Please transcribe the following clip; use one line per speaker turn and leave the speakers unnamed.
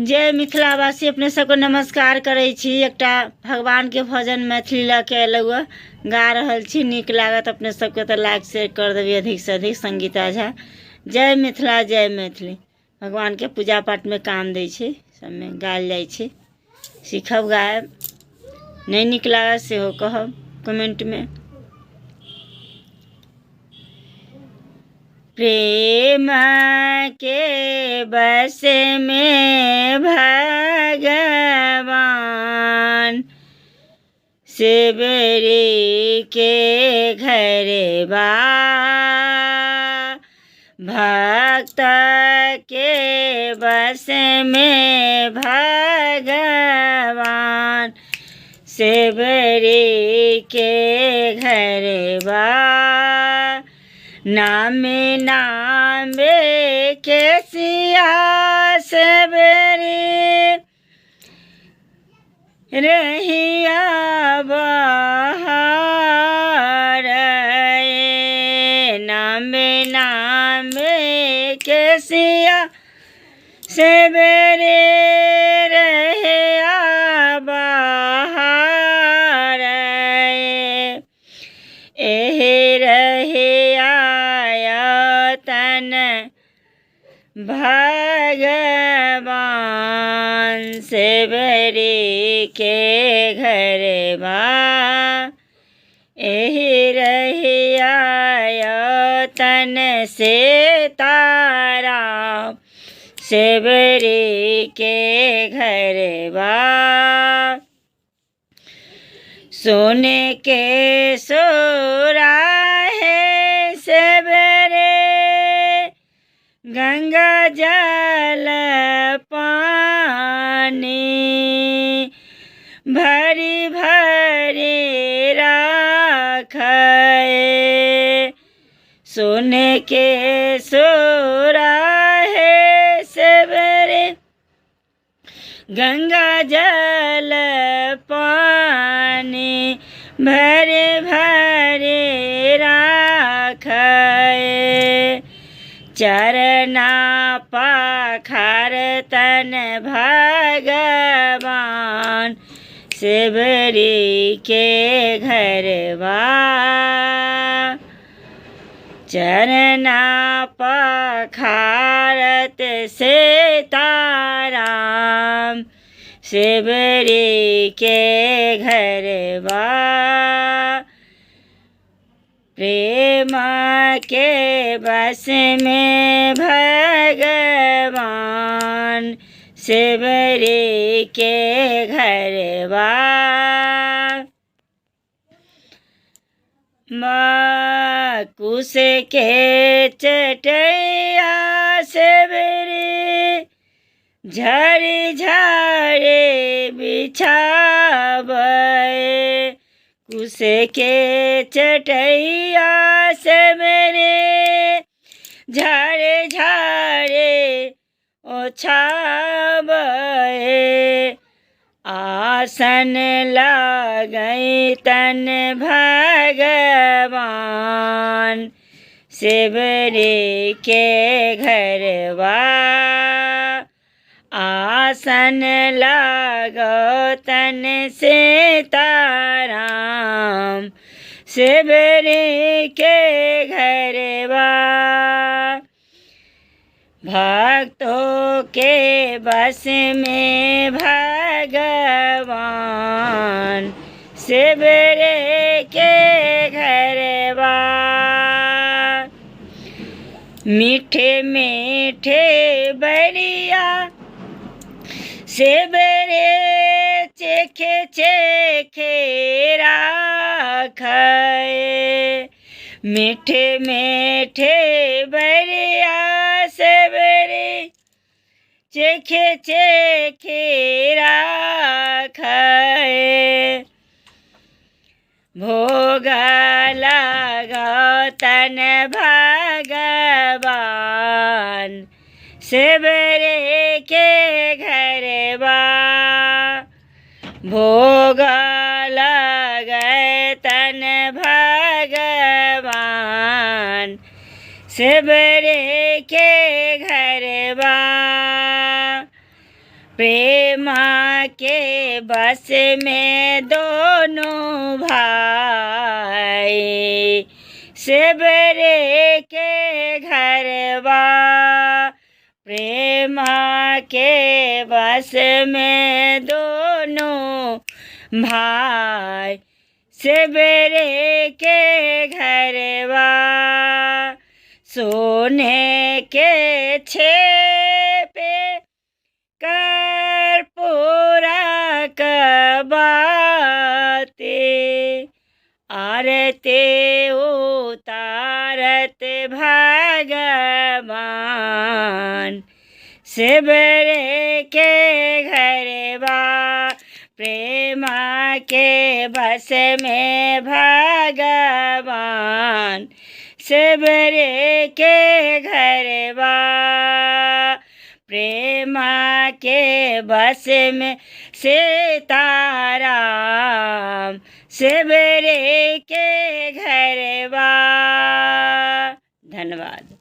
जय मिथिलावासी अपने सबको नमस्कार करै छी। एकटा भगवान के भजन मैथिली लऽ के अयलहुँ गा रहल छी। नीक लागत अपने सबके तऽ लाइक शेयर कर देबै अधिक से अधिक। संगीता झा। जय मिथिला जय मैथिली। भगवान के पूजा पाठ में काम दै छै, सबमे गायल जाइ छै। सीखब गायब, नहीं नीक लागत सेहो कहब कमेंट में। प्रेम के बस में भगवान शिवरी के घर बा। भक्त के बस में भगवान शिवरी के घर बा। नामे नामे के सिया सबरी रहिया बहार। नामे नामे के सिया सबरी रहिया बहार। एहे रहिया भगवान शिवरी के घर बा। एही रहिया तन से तारा शिवरी के घर बा। सोने के सोरा है शिवरे गंगा जल पानी। भरी भरी राखे सोने के सोरा है शिवरे गंगा जल पानी। भरे भरे राखे चरना पाखार तन भगवान शिवरी के घर बा। चरना पखारत सीताराम शिवरी के घर बा। प्रेम के बस में भगवान शिवरी के घर बा। कुश के चटैया शिवरी झरी झरे बिछावे। कुश के चटैया शिवरी झरे झरे ओछावे। आसन लगई तन भगवान शिवरी के घर बा। आसन लगो तन सीताराम शिवरी के घर बा। भक्तों के बस में भगवान शिवरी के घर बा। मीठे मीठे बरिया शिवरी चेखे चेखे राखे। मीठे मीठे बरिया शिवरी चेखे चेखे राखे। भोग लगो तन भगवान शिवरी के घर बा। भोग लगे तन भगवान शिवरी के घर बा। प्रेम के बस में दोनों भाई, सेवरे के घरवा प्रेम के बस में दोनों भाई, सेवरे के घरवा सोने के छेपे कर्पूरा कबाते, आरते उतारत भगवान, सेवरे के घरवा प्रेम के बस में भगवान, सेवरे के घरवा प्रेम के बस में सीताराम, सेवरे के घरवा। धन्यवाद।